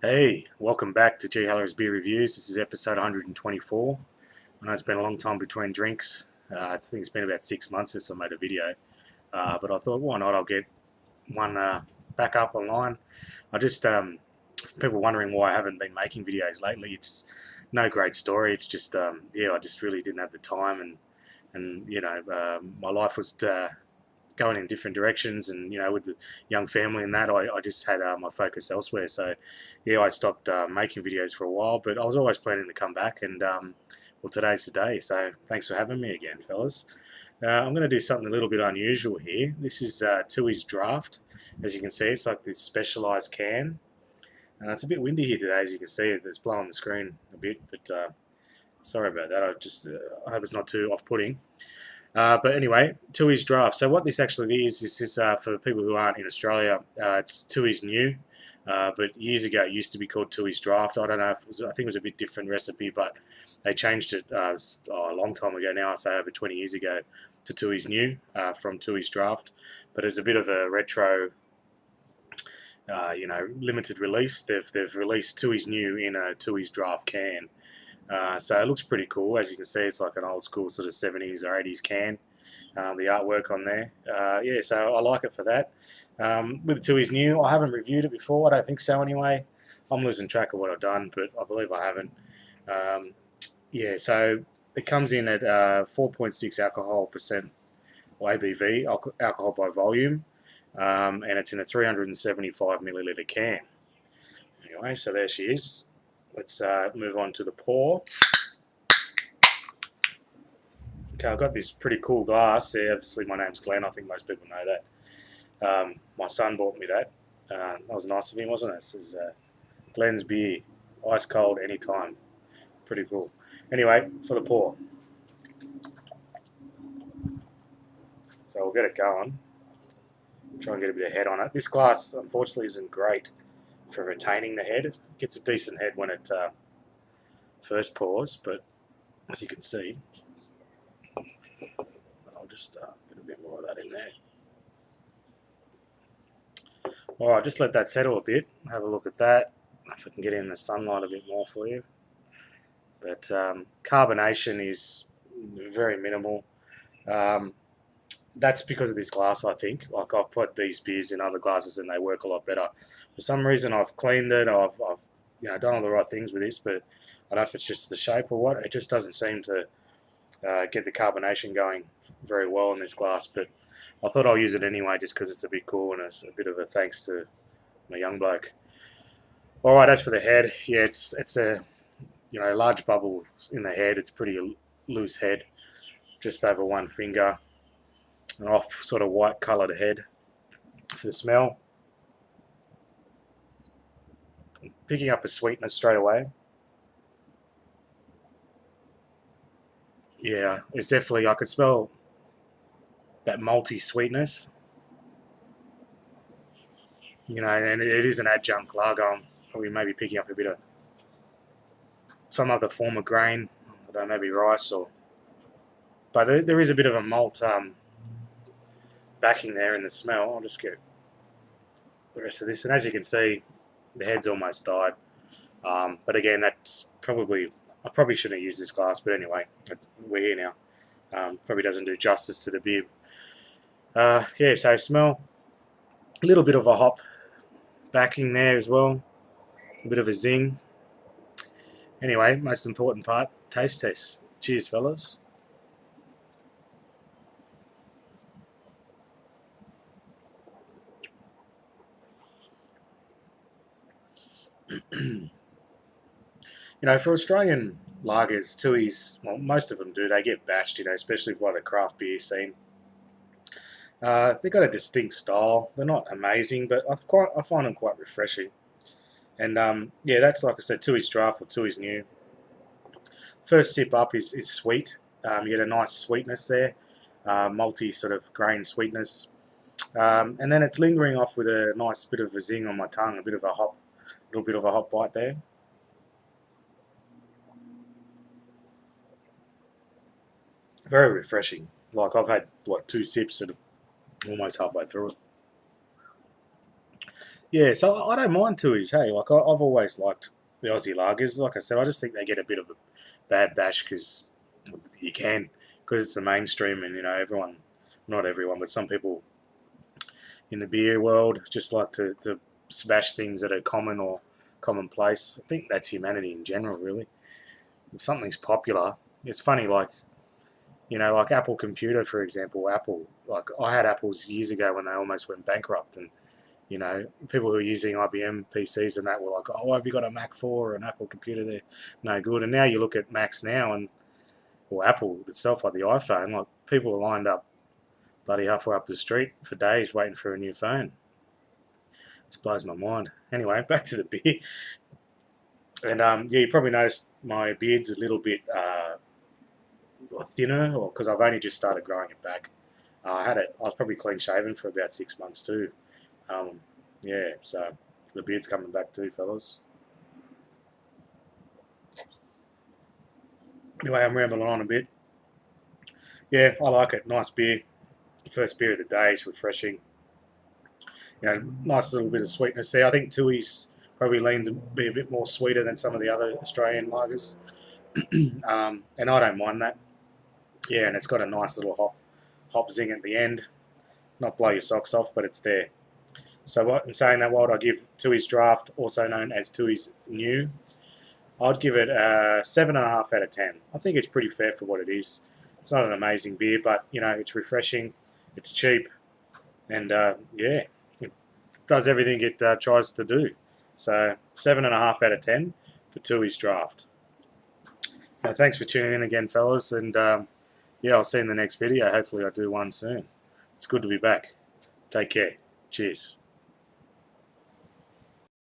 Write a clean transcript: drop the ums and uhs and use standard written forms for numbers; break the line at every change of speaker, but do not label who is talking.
Hey, welcome back to ghallara's Beer Reviews. This is episode 124. I know it's been a long time between drinks. I think it's been about 6 months since I made a video. But I thought, why not? I'll get one back up online. I just, people wondering why I haven't been making videos lately. It's no great story. It's just, yeah, I just really didn't have the time. And my life was going in different directions, and with the young family and that, I just had my focus elsewhere. So yeah, I stopped making videos for a while, but I was always planning to come back, and well, today's the day. So thanks for having me again, fellas. I'm going to do something a little bit unusual here. This is Tooheys Draught. As you can see, it's like this specialised can. It's a bit windy here today, as you can see. It's blowing the screen a bit, but sorry about that. I hope it's not too off-putting. But anyway, Tooheys Draught. So what this actually is for people who aren't in Australia, it's Tooheys New. But years ago, it used to be called Tooheys Draught. I don't know if it was, I think it was a bit different recipe, but they changed it a long time ago now, I say over 20 years ago, to Tooheys New from Tooheys Draught. But it's a bit of a retro, limited release. They've released Tooheys New in a Tooheys Draught can. So it looks pretty cool. As you can see, it's like an old school sort of 70s or 80s can. The artwork on there. Yeah, so I like it for that. With Tooheys New, I haven't reviewed it before. I don't think so anyway. I'm losing track of what I've done, but I believe I haven't. Yeah, so it comes in at 4.6 alcohol percent or ABV, alcohol by volume, and it's in a 375 milliliter can. Anyway, so there she is. Let's move on to the pour. Okay, I've got this pretty cool glass. Yeah, obviously my name's Glenn. I think most people know that. My son bought me that. That was nice of him, wasn't it? This is Glenn's beer, ice cold anytime. Pretty cool. Anyway, for the pour. So we'll get it going. Try and get a bit of head on it. This glass, unfortunately, isn't great for retaining the head. It gets a decent head when it first pours, but as you can see, I'll just get a bit more of that in there. Alright, just let that settle a bit. Have a look at that. If I can get in the sunlight a bit more for you. But carbonation is very minimal. That's because of this glass, I think. Like, I've put these beers in other glasses and they work a lot better. For some reason, I've cleaned it. I've done all the right things with this, but I don't know if it's just the shape or what. It just doesn't seem to get the carbonation going very well in this glass. But I thought I'll use it anyway, just because it's a bit cool and it's a bit of a thanks to my young bloke. All right, as for the head, yeah, it's a large bubble in the head. It's pretty loose head, just over one finger. An off sort of white coloured head. For the smell, picking up a sweetness straight away. Yeah, it's definitely, I could smell that malty sweetness. And it is an adjunct lager. I'm probably maybe picking up a bit of some other form of grain. I don't know, maybe rice or. But there is a bit of a malt backing there in the smell. I'll just get the rest of this, and as you can see, the head's almost died. But again, that's probably, I probably shouldn't have used this glass, but anyway, we're here now. Probably doesn't do justice to the beer. Yeah, so smell, a little bit of a hop backing there as well, a bit of a zing. Anyway, most important part, taste test. Cheers, fellas. For Australian lagers, Tooheys, well, most of them do. They get bashed, especially by the craft beer scene. They've got a distinct style. They're not amazing, but I find them quite refreshing. And yeah, that's, like I said, Tooheys Draught or Tooheys New. First sip up is sweet. You get a nice sweetness there, multi sort of grain sweetness. And then it's lingering off with a nice bit of a zing on my tongue, a bit of a hop, little bit of a hop bite there. Very refreshing. Like, I've had, what, 2 sips and almost halfway through it. Yeah, so I don't mind Tooheys. Hey, like I've always liked the Aussie lagers. Like I said, I just think they get a bit of a bad bash because you can, because it's the mainstream, and everyone, not everyone, but some people in the beer world just like to smash things that are common or commonplace. I think that's humanity in general, really. If something's popular, it's funny, like Apple Computer, for example. Apple, like I had Apples years ago when they almost went bankrupt, and people who are using IBM PCs and that were like, "Oh, have you got a Mac 4 or an Apple computer? They're no good." And now you look at Macs now, and or Apple itself, like the iPhone, like people are lined up bloody halfway up the street for days waiting for a new phone. It blows my mind. Anyway, back to the beer, and yeah, you probably noticed my beard's a little bit thinner, or because I've only just started growing it back. I was probably clean shaven for about 6 months too. Um, yeah, so the beard's coming back too, fellas. Anyway, I'm rambling on a bit. Yeah, I like it. Nice beer. First beer of the day is refreshing. Nice little bit of sweetness there. I think Tooheys probably leaned to be a bit more sweeter than some of the other Australian lagers, and I don't mind that. Yeah, and it's got a nice little hop zing at the end. Not blow your socks off, but it's there. So what, in saying that, what would I give Tooheys Draught, also known as Tooheys New? I'd give it a 7.5 out of 10. I think it's pretty fair for what it is. It's not an amazing beer, but it's refreshing, it's cheap, and yeah, it does everything it tries to do. So 7.5 out of 10 for Tooheys Draught. So thanks for tuning in again, fellas, and yeah, I'll see you in the next video. Hopefully, I do one soon. It's good to be back. Take care. Cheers.